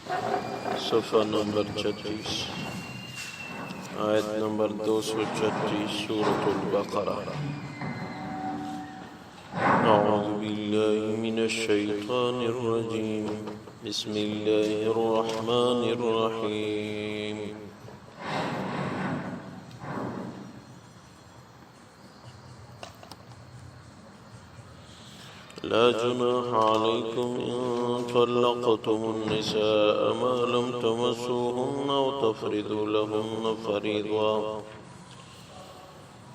صفحہ نمبر 36، آیت نمبر 236، سورة البقرہ۔ اعوذ باللہ من الشیطان الرجیم، بسم اللہ الرحمن الرحیم۔ لا جناح علیکم ان طلقتم النساء ما لم تمسوهن او تفرضوا لهن فريضا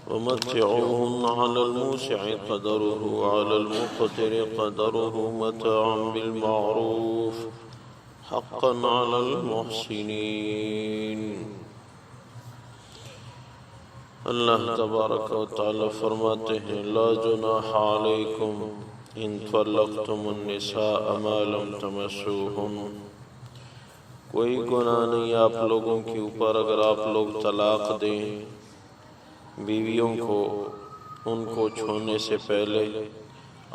ومتعوهن على الموسع قدره وعلى المقتر قدره متاعا بالمعروف حقا على المحسنين۔ اللہ تبارک و تعالی فرماتے ہیں لا جناح علیکم ان طلقتم النساء ما لم تمسوهن، کوئی گناہ نہیں آپ لوگوں کے اوپر اگر آپ لوگ طلاق دیں بیویوں کو ان کو چھونے سے پہلے،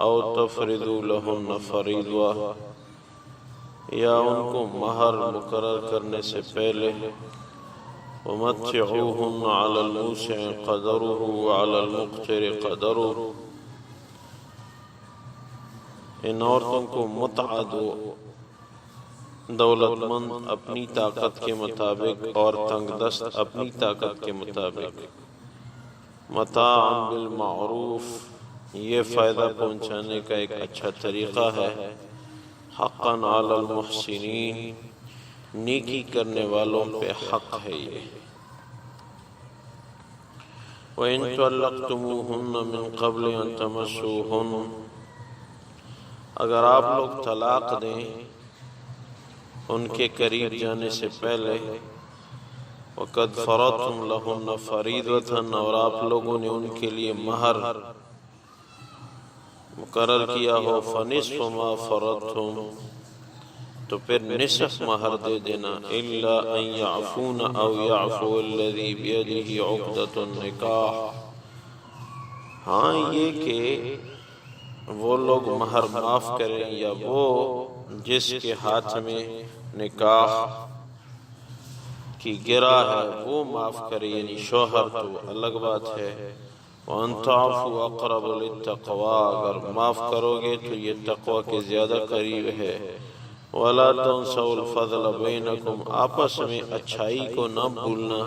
او تفرضوا لہن فریضہ یا ان کو مہر مقرر کرنے سے پہلے، ومتعوهن على الموسع قدره وعلى المقتر قدره، ان عورتوں کو متعہ دو، دولت مند اپنی طاقت کے مطابق اور تنگ دست اپنی طاقت کے مطابق، متاعا بالمعروف، یہ فائدہ پہنچانے کا ایک اچھا طریقہ ہے، حقا علی المحسنین، نیکی کرنے والوں پہ حق ہے یہ۔ وَإِن طَلَّقْتُمُوهُنَّ مِن قَبْلِ أَن تَمَسُّوهُنَّ، اگر آپ لوگ طلاق دیں ان کے قریب جانے سے پہلے، وَقَدْ فَرَضْتُمْ لَهُنَّ فَرِيضَةً، اور آپ لوگوں نے ان کے لیے مہر مقرر کیا ہو، فَنِصْفُ مَا فَرَضْتُمْ، تو پھر نصف مہر دے دینا، إِلَّا أَن يَعْفُونَ أَوْ يَعْفُوَ الَّذِي بِيَدِهِ عُقْدَةُ النِّكَاحِ، ہاں یہ کہ وہ لوگ مہر معاف کریں یا وہ جس کے ہاتھ میں نکاح کی گرہ ہے وہ معاف کرے، یعنی شوہر تو الگ بات ہے۔ وَأَن تَعْفُوا أَقْرَبُ لِلتَّقْوَىٰ، اگر معاف کرو گے تو یہ تقوی کے زیادہ قریب ہے۔ وَلَا تَنْسَوْا الْفَضْلَ بَيْنَكُمْ، آپس میں اچھائی کو نہ بھولنا،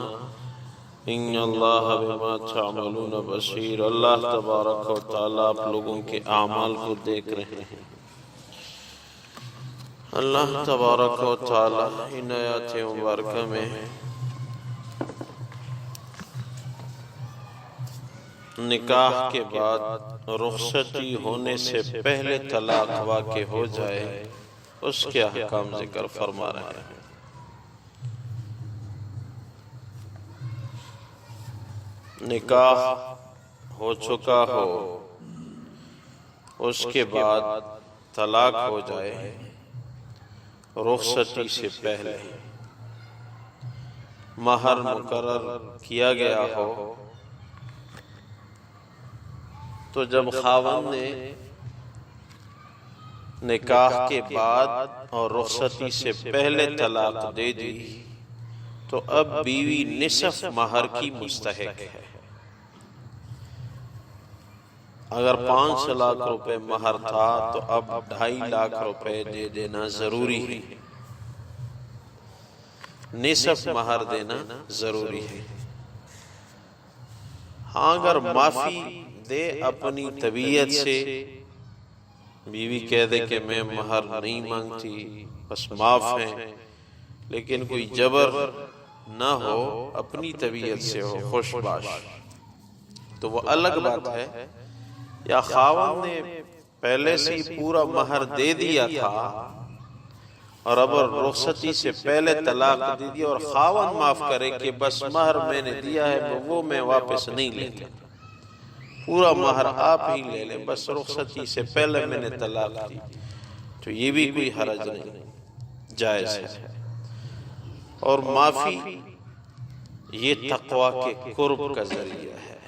ان اللہ بما تعملون بصیر، اللہ تبارک و تعالیٰ آپ لوگوں کے اعمال کو دیکھ رہے ہیں۔ اللہ تبارک و تعالیٰ ان آیات مبارکہ میں نکاح کے بعد رخصتی ہونے سے پہلے طلاق واقع ہو جائے اس کے احکام ذکر فرما رہے ہیں۔ نکاح ہو چکا ہو اس کے بعد طلاق ہو جائے رخصتی سے پہلے، مہر مقرر کیا گیا ہو، تو جب خاوند نے نکاح کے بعد اور رخصتی سے پہلے طلاق دے دی تو اب بیوی نصف مہر کی مستحق ہے۔ اگر 5 لاکھ روپے مہر تھا تو اب 2.5 لاکھ روپے دے دینا ضروری ہے، نصف مہر دینا ضروری ہے۔ ہاں اگر معافی دے اپنی طبیعت سے، بیوی کہہ دے کہ میں مہر نہیں مانگتی بس معاف ہیں، لیکن کوئی جبر نہ ہو، اپنی طبیعت سے ہو خوش باش، تو وہ الگ بات ہے۔ یا خاوند نے پہلے سے پورا مہر دے دیا تھا اور اب رخصتی سے پہلے طلاق دے دیا اور خاوند معاف کرے کہ بس مہر میں نے دیا ہے وہ میں واپس نہیں لیتا، پورا مہر آپ ہی لے لیں، بس رخصتی سے پہلے میں نے طلاق دی، تو یہ بھی کوئی حرج نہیں، جائز ہے۔ اور معافی یہ تقوی کے قرب کا ذریعہ ہے،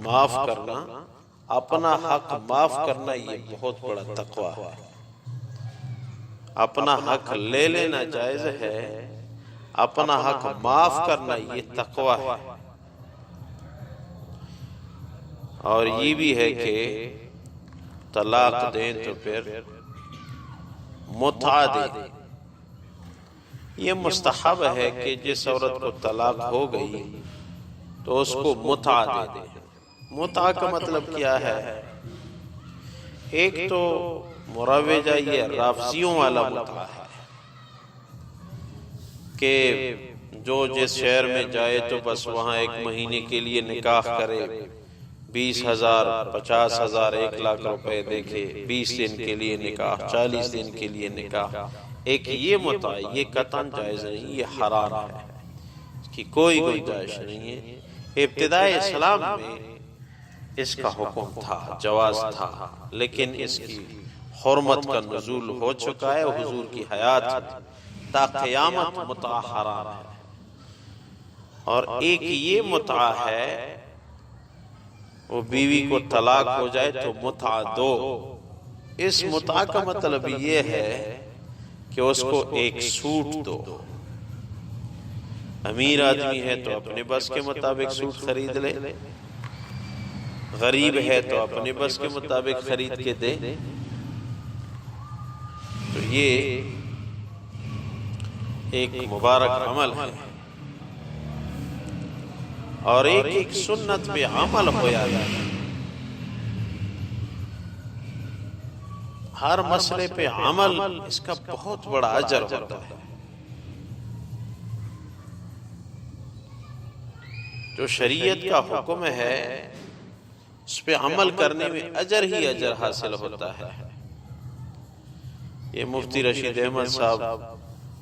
معاف کرنا، اپنا حق معاف کرنا، یہ بہت بڑا تقوی ہے۔ اپنا حق لے لینا جائز ہے، اپنا حق معاف کرنا یہ تقوی ہے۔ اور یہ بھی ہے کہ طلاق دیں تو پھر متعہ دیں۔ یہ مستحب ہے کہ جس عورت کو طلاق ہو گئی تو اس کو متعہ دے دیں۔ متعہ کا مطلب کیا ہے؟ ایک تو مروجہ یہ رافضیوں والا متعہ ہے کہ جو جس شہر میں جائے تو بس وہاں 1 مہینے کے لیے نکاح کرے، 20,000 50,000 1 لاکھ روپے دیکھے، 20 دن کے لیے نکاح، 40 دن کے لیے نکاح۔ ایک یہ متعہ، یہ قطعاً جائز نہیں، یہ حرام ہے، اس کی کوئی گنجائش نہیں ہے۔ ابتدائی اسلام میں اس کا حکم تھا، جواز تھا، لیکن اس کی حرمت کا نزول ہو چکا ہے، حضور کی حیات تا قیامت متعہ حرام ہے۔ اور ایک یہ متعہ ہے، وہ بیوی کو طلاق ہو جائے تو متعہ دو۔ اس متعہ کا مطلب یہ ہے کہ اس کو ایک سوٹ دو۔ امیر آدمی ہے تو اپنے بس کے مطابق سوٹ خرید لے، غریب ہے تو اپنے بس کے مطابق خرید کے دے۔ تو یہ ایک مبارک عمل ہے، اور ایک سنت پہ عمل ہویا ہے۔ ہر مسئلے پہ عمل، اس کا بہت بڑا اجر ہوتا ہے۔ جو شریعت کا حکم ہے اس پہ عمل کرنے میں اجر ہی اجر حاصل ہوتا ہے۔ یہ مفتی رشید احمد صاحب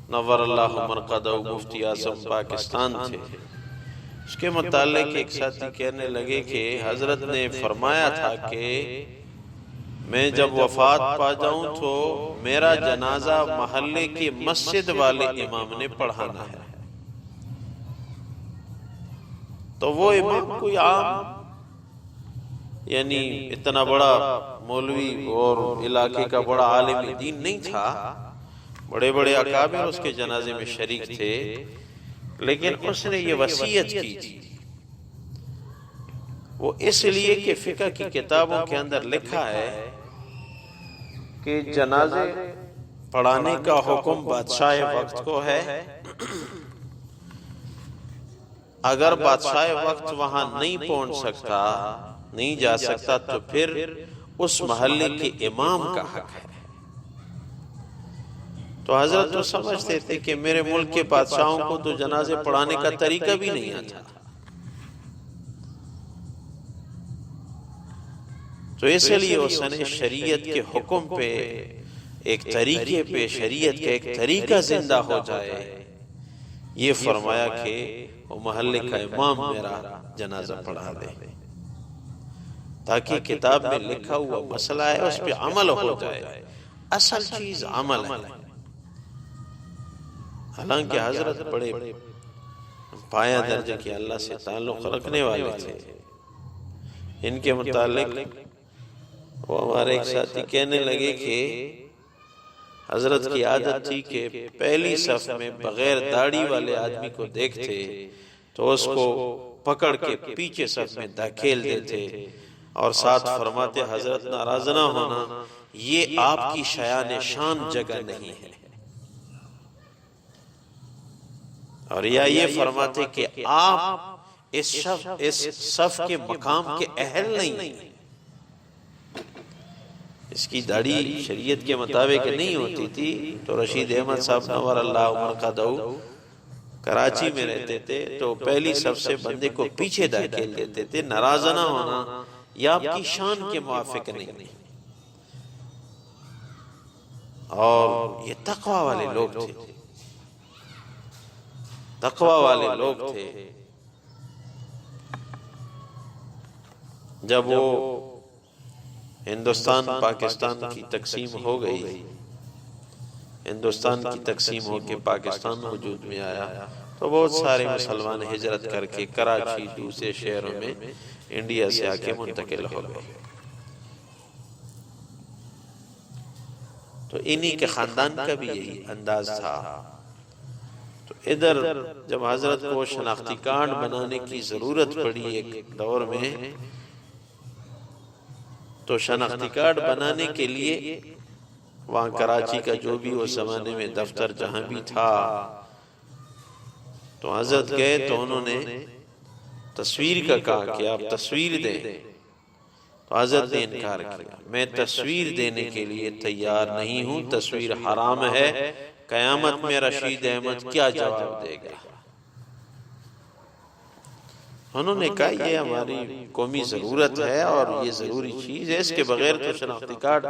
نور اللہ مرقدہ مفتی اعظم پاکستان تھے، اس کے متعلق ایک ساتھی کہنے لگے کہ حضرت نے فرمایا تھا کہ میں جب وفات پا جاؤں تو میرا جنازہ محلے کی مسجد والے امام نے پڑھانا ہے۔ تو وہ امام کوئی عام یعنی اتنا بڑا مولوی اور علاقے کا بڑا عالم دین نہیں تھا، بڑے بڑے اکابر اس کے جنازے میں شریک تھے، لیکن اس نے یہ وصیت کی تھی۔ وہ اس لیے کہ فقہ کی کتابوں کے اندر لکھا ہے کہ جنازے پڑھانے کا حکم بادشاہ وقت کو ہے، اگر بادشاہ وقت وہاں نہیں پہنچ سکتا، نہیں جا سکتا، تو پھر اس محلے کے امام کا حق ہے۔ تو حضرت تو سمجھتے تھے کہ میرے ملک کے بادشاہوں کو تو جنازے پڑھانے کا طریقہ بھی نہیں آتا، تو اس لیے اس نے شریعت کے حکم پہ، ایک طریقے پہ، شریعت کا ایک طریقہ زندہ ہو جائے، یہ فرمایا کہ وہ محلے کا امام میرا جنازہ پڑھا دے، تاکہ کتاب میں لکھا ہوا مسئلہ ہے اس پہ عمل ہو جائے۔ اصل چیز عمل ہے۔ حالانکہ حضرت بڑے پایہ درجے کے اللہ سے تعلق رکھنے والے تھے۔ ان کے متعلق وہ ہمارے ایک ساتھی کہنے لگے کہ حضرت کی عادت تھی کہ پہلی صف میں بغیر داڑھی والے آدمی کو دیکھتے تو اس کو پکڑ کے پیچھے صف میں دھکیل دیتے، اور ساتھ فرماتے حضرت ناراض نہ ہونا، یہ آپ کی شایان شان جگہ نہیں ہے، اور یہ فرماتے کہ آپ اس صف کے مقام کے اہل نہیں ہیں۔ اس کی داڑھی شریعت کے مطابق نہیں ہوتی تھی، تو رشید احمد صاحب نور اللہ مرقدہ کراچی میں رہتے تھے، تو پہلی صف سے بندے کو پیچھے دھکیل دیتے تھے، ناراض نہ ہونا، یہ آپ کی شان کے موافق نہیں۔ اور یہ تقوی والے لوگ تھے، تقوی والے لوگ تھے۔ جب وہ ہندوستان پاکستان کی تقسیم ہو گئی، ہندوستان کی تقسیم ہو کے پاکستان وجود میں آیا، تو بہت سارے مسلمان ہجرت کر کے کراچی، دوسرے شہروں میں انڈیا سے آ کے منتقل ہو گئے۔ تو انہی کے خاندان کا بھی یہی انداز تھا۔ تو ادھر جب حضرت کو شناختی کارڈ بنانے کی ضرورت پڑی ایک دور میں، تو شناختی کارڈ بنانے کے لیے وہاں کراچی کا جو بھی اس زمانے میں دفتر جہاں بھی تھا، تو حضرت گئے تو انہوں نے تصویر کا کہا کہ آپ تصویر دیں، تو حضرت نے انکار کیا، میں تصویر دینے کے لیے تیار نہیں ہوں، تصویر حرام ہے، قیامت میں رشید احمد کیا جواب دے گا؟ انہوں نے کہا یہ ہماری قومی ضرورت ہے اور یہ ضروری چیز ہے، اس کے بغیر تو شناختی کارڈ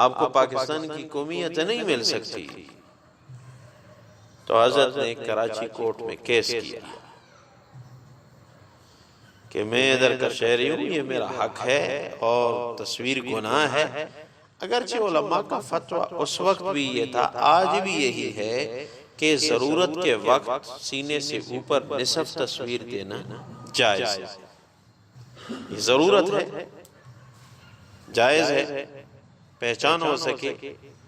آپ کو پاکستان کی قومیت نہیں مل سکتی۔ تو حضرت نے کراچی کورٹ میں کیس کیا کہ میں ادھر کا شہری ہوں، یہ میرا حق ہے اور تصویر گناہ ہے۔ اگرچہ علماء کا فتویٰ اس وقت بھی یہ تھا، آج بھی یہی ہے کہ ضرورت کے وقت سینے سے اوپر نصف تصویر دینا جائز ہے، یہ ضرورت ہے، جائز ہے، پہچان ہو سکے،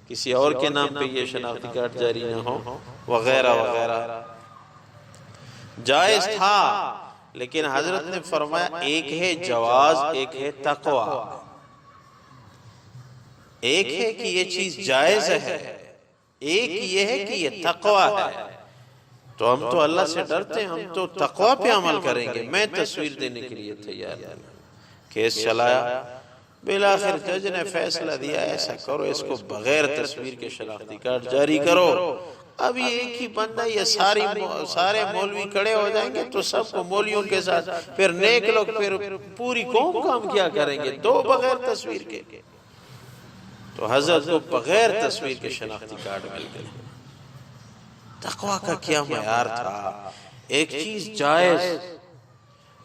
کسی اور کے نام پہ یہ شناختی کارڈ جاری نہ ہو وغیرہ وغیرہ، جائز تھا۔ لیکن حضرت نے فرمایا ایک ہے جواز، ایک ہے تقوی، ایک ہے کہ یہ چیز جائز ہے، ایک یہ ہے کہ یہ تقوی ہے۔ تو ہم تو اللہ سے ڈرتے ہیں، ہم تو تقوی پہ عمل کریں گے، میں تصویر دینے کے لیے تیار ہوں۔ کیس چلایا، بالآخر جج نے فیصلہ دیا ایسا کرو، اس کو بغیر تصویر کے شناختی کارڈ جاری کرو۔ اب یہ ایک ہی بندہ، یہ سارے مولوی کھڑے ہو جائیں گے تو سب کو مولویوں کے ساتھ، پھر نیک لوگ، پھر پوری قوم کا ہم کیا کریں گے؟ دو بغیر تصویر کے۔ تو حضرت کو بغیر تصویر کے شناختی کارڈ مل گئے۔ تقوی کا کیا معیار تھا، ایک چیز جائز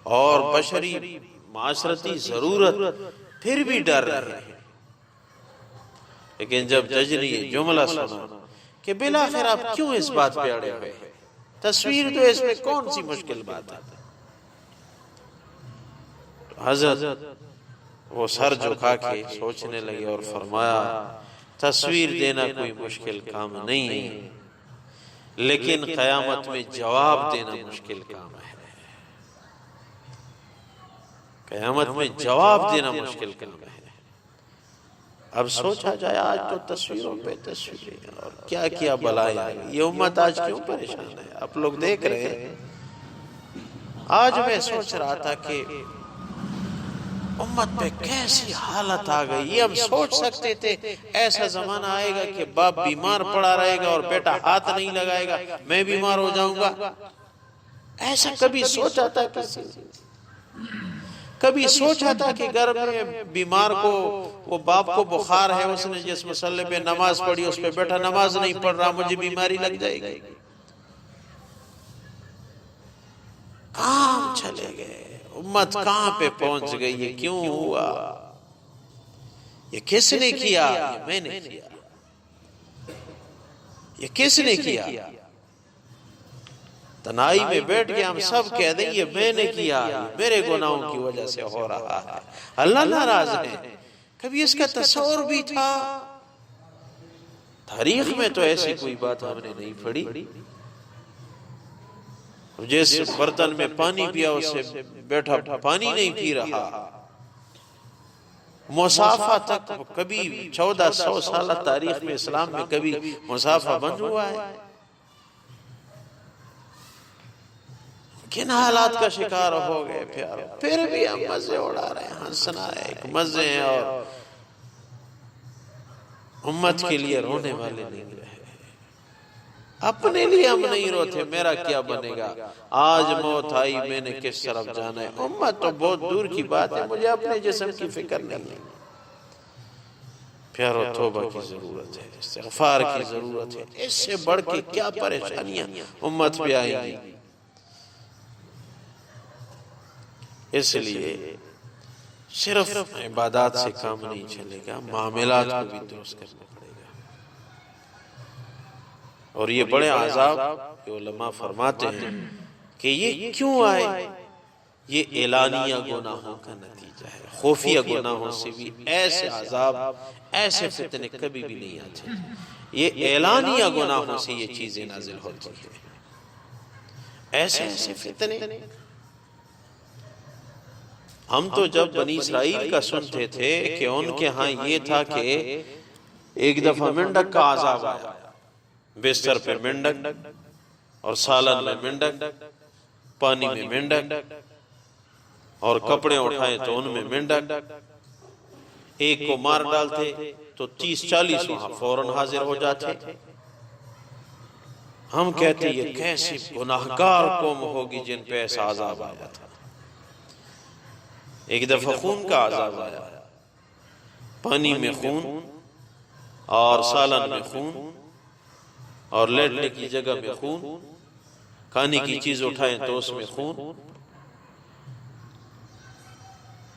اور بشری معاشرتی ضرورت، پھر بھی ڈر رہے ہیں۔ لیکن جب جج نے یہ جملہ سنا کہ بالآخر آپ کیوں اس بات پہ اڑے ہوئے ہیں، تصویر تو اس میں کون سی مشکل بات ہے؟ حضرت وہ سر جھکا کے سوچنے لگے اور فرمایا تصویر دینا کوئی مشکل کام نہیں ہے، لیکن قیامت میں جواب دینا مشکل کام ہے۔ قیامت میں جواب دینا مشکل کام ہے۔ اب سوچا جائے آج تو تصویروں پہ تصویریں اور کیا کیا بلائیں، یہ امت آج کیوں پریشان ہے؟ آپ لوگ دیکھ رہے ہیں۔ آج میں سوچ رہا تھا کہ امت پہ کیسی حالت آ گئی، یہ ہم سوچ سکتے تھے ایسا زمانہ آئے گا کہ باپ بیمار پڑا رہے گا اور بیٹا ہاتھ نہیں لگائے گا، میں بیمار ہو جاؤں گا؟ ایسا کبھی سوچا تھا کسی نے؟ کبھی سوچا تھا کہ گھر میں بیمار کو، وہ باپ کو بخار ہے، اس نے جس مسئلے پہ نماز پڑھی اس پہ بیٹا نماز نہیں پڑھ رہا، مجھے بیماری لگ جائے گی؟ کام چلے گئے، امت کہاں پہ پہنچ گئی، یہ کیوں ہوا؟ یہ کس نے کیا؟ یہ میں نے کیا۔ یہ کس نے کیا؟ تنہائی میں بیٹھ کے ہم سب کہہ دیں یہ میں نے کیا، یہ میرے گناہوں کی وجہ سے ہو رہا ہے، اللہ ناراض ہے۔ کبھی اس کا تصور بھی تھا؟ تاریخ میں تو ایسی کوئی بات ہم نے نہیں پڑھی۔ جس برتن میں پانی پیا اس سے بیٹھا پانی نہیں پی رہا، مصافحہ تک کبھی 1400 سالہ تاریخ میں اسلام میں کبھی مصافحہ بند ہوا ہے؟ کن حالات کا شکار ہو گئے پیارو، پھر بھی ہم مزے اڑا رہے ہیں، ہنسنا ایک مزے ہیں اور امت کے لیے رونے والے نہیں رہے، اپنے لیے ہم نہیں روتے، میرا کیا بنے گا، آج موت آئی میں نے کس طرف جانا ہے۔ امت تو بہت دور کی بات ہے، مجھے اپنے جسم کی فکر نہیں ہے۔ پیارو توبہ کی ضرورت ہے، استغفار کی ضرورت ہے، اس سے بڑھ کے کیا پریشانیاں امت پہ آئیں گی۔ اس لیے صرف عبادات سے کام نہیں چلے گا، معاملات کو بھی درست کرنا پڑے گا۔ اور یہ بڑے عذاب کہ علماء فرماتے ہیں کہ یہ کیوں آئے؟ یہ اعلانیہ گناہوں کا نتیجہ ہے. خفیہ گناہوں سے بھی ایسے عذاب، ایسے فتنے کبھی بھی نہیں آتے. یہ اعلانیہ گناہوں سے یہ چیزیں نازل ہوتی ہیں. ایسے ایسے فتنے. ہم تو جب بنی اسرائیل کا سنتے تھے کہ ان کے ہاں یہ تھا کہ ایک دفعہ مینڈک کا عذاب آیا، بستر پہ مینڈک اور سالن میں مینڈک، پانی میں مینڈک، اور کپڑے اٹھائے تو ان میں مینڈک. ایک کو مار ڈالتے تو 30-40 وہاں فوراً حاضر ہو جاتے. ہم کہتے یہ کیسی گناہگار قوم ہوگی جن پہ ایسا عذاب آیا تھا. ایک دفعہ خون کا عذاب آیا، پانی میں خون اور سالن میں خون اور لیٹنے کی جگہ میں خون، کھانے کی چیز اٹھائیں تو اس میں خون.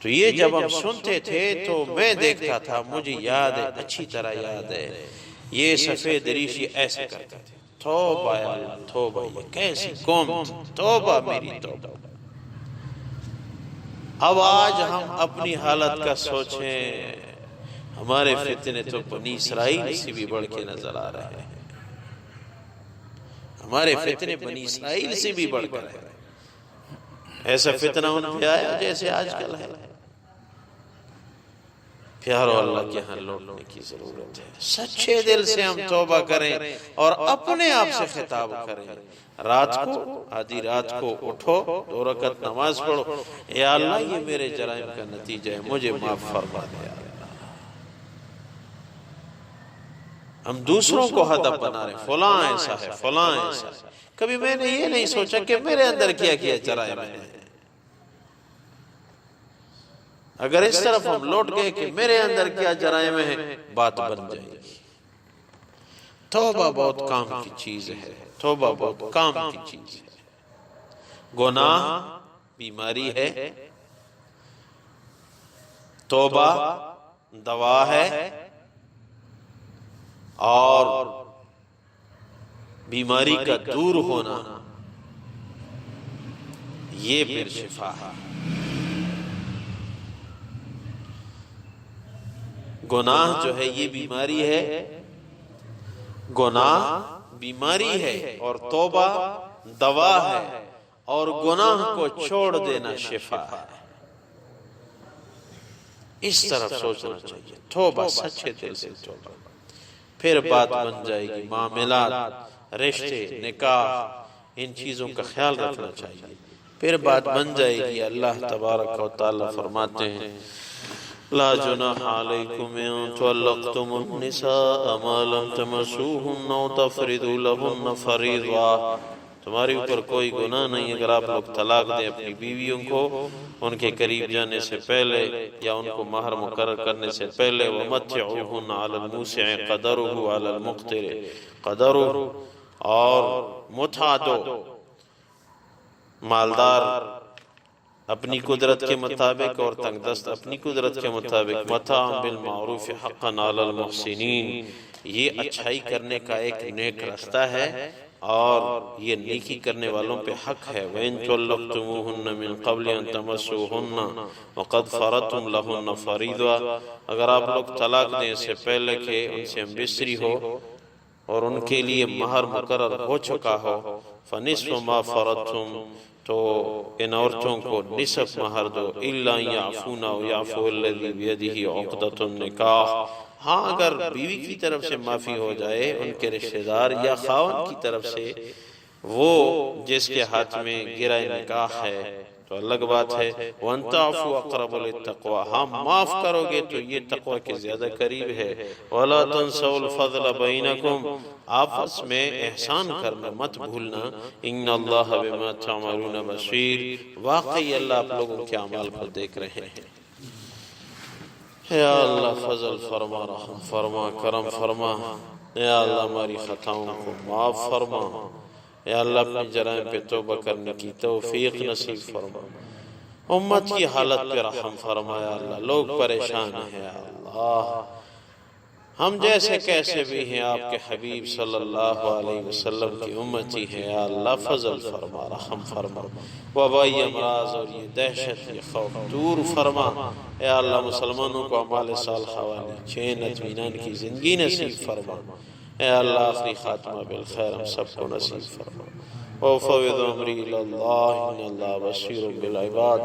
تو یہ جب ہم سنتے تھے تو میں دیکھتا تھا، مجھے یاد ہے، اچھی طرح یاد ہے، یہ سفید ریشی ایسے کرتے تھے. توبہ یا اللہ، توبہ، یہ کیسی قوم، توبہ میری توبہ. اب آج ہم اپنی حالت کا سوچیں، ہمارے فتنے تو بنی اسرائیل سے بھی بڑھ کے نظر آ رہے ہیں. ہمارے فتنے بنی اسرائیل سے بھی بڑھ کر ہے. ایسا فتنہ ان پہ آیا جیسے آج کل ہے. پیارو، اللہ کے ہاں لوٹنے کی ضرورت ہے. سچے دل سے ہم توبہ کریں اور اپنے آپ سے خطاب کریں. رات کو، آدھی رات کو اٹھو، 2 رکعت نماز پڑھو، یا اللہ یہ میرے جرائم کا نتیجہ ہے، مجھے معاف فرما دے. ہم دوسروں کو ہدف بنا رہے ہیں، فلاں ایسا ہے، فلاں ایسا ہے. کبھی میں نے یہ نہیں سوچا کہ میرے اندر کیا کیا جرائم ہے. اگر اس طرف ہم لوٹ گئے کہ میرے اندر کیا جرائم ہے، بات بن جائے گی. توبہ بہت کام کی چیز ہے، توبہ بہت کام کی چیز ہے. گناہ بیماری ہے، توبہ دوا ہے، اور بیماری کا دور ہونا یہ پھر شفا ہے. گناہ جو ہے یہ بیماری ہے، گناہ بیماری ہے اور توبہ دوا ہے، اور گناہ کو چھوڑ دینا شفا ہے. اس طرف سوچنا چاہیے. توبہ، سچے دل سے توبہ، پھر بات بن جائے گی. معاملات، رشتے، نکاح، ان چیزوں کا خیال رکھنا چاہیے، پھر بات بن جائے گی. اللہ تبارک و تعالی فرماتے ہیں لا جناح علیکم ان طلقتم النساء ما لم تمسوهن او تفرضوا لهن فریضہ. تمہارے اوپر کوئی گناہ نہیں اگر آپ لوگ طلاق دیں اپنی بیویوں کو ان کے قریب جانے سے پہلے یا ان کو مہر مقرر کرنے سے پہلے. ومتعوهن على الموسع قدره على المقتر قدره، اور متع دو مالدار اپنی قدرت کے مطابق اور تنگ دست اپنی قدرت کے مطابق. متاع بالمعروف حقا علی المحسنین، یہ اچھائی کرنے کا ایک نیک راستہ ہے اور یہ نیکی کرنے والوں پہ حق ہے. وَإِن طَلَّقْتُمُوهُنَّ مِن قَبْلِ أَن تَمَسُّوهُنَّ وَقَدْ فَرَضْتُمْ لَهُنَّ فَرِيضَةً، اگر آپ لوگ طلاق دیں اس سے پہلے کہ ان سے ہم بستری ہو اور ان کے لیے مہر مقرر ہو چکا ہو، فَنِصْفُ مَا فَرَضْتُمْ، تو ان عورتوں کو نصف مہر دو. إِلَّا يَعْفُونَ وَيَعْفُوَ الَّذِي بِيَدِهِ عُقْدَةُ النِّكَاحِ، ہاں اگر بیوی کی طرف سے معافی ہو جائے، ان کے رشتہ دار یا خاوند کی طرف سے، وہ جس کے ہاتھ میں گرہ نکاح ہے تو الگ بات ہے. وَأَن تَعْفُوا أَقْرَبُ لِلتَّقْوَىٰ، ہاں معاف کرو گے تو یہ تقوی کے زیادہ قریب ہے. وَلَا تَنْسَوْا الْفَضْلَ بَيْنَكُمْ، آپس میں احسان کرنا مت بھولنا. إِنَّ اللَّهَ بِمَا تَعْمَلُونَ بَصِيرٌ، واقعی اللہ آپ لوگوں کے اعمال کو دیکھ رہے ہیں. یا اللہ فضل فرما، رحم فرما، کرم فرما. یا اللہ ہماری خطاؤں کو معاف فرما. یا اللہ اپنے جرائم پہ توبہ کرنے کی توفیق نصیب فرما. امت کی حالت پہ رحم فرما. یا اللہ لوگ پریشان ہیں، یا اللہ ہم جیسے کیسے بھی ہیں آپ کے حبیب صلی اللہ علیہ وسلم کی امتی ہیں، یا اللہ فضل فرما، رحم فرما، وبائی امراض اور یہ دہشت یہ خوف دور فرما، یا اللہ مسلمانوں کو اعمال صالحہ والی چین اطمینان کی زندگی نصیب فرما، اے اللہ آخری خاتمہ بالخیر ہم سب کو نصیب فرما۔ وَأُفَوِّضُ أَمْرِي إِلَى اللَّهِ إِنَّ اللَّهَ بَصِيرٌ بِالْعِبَادِ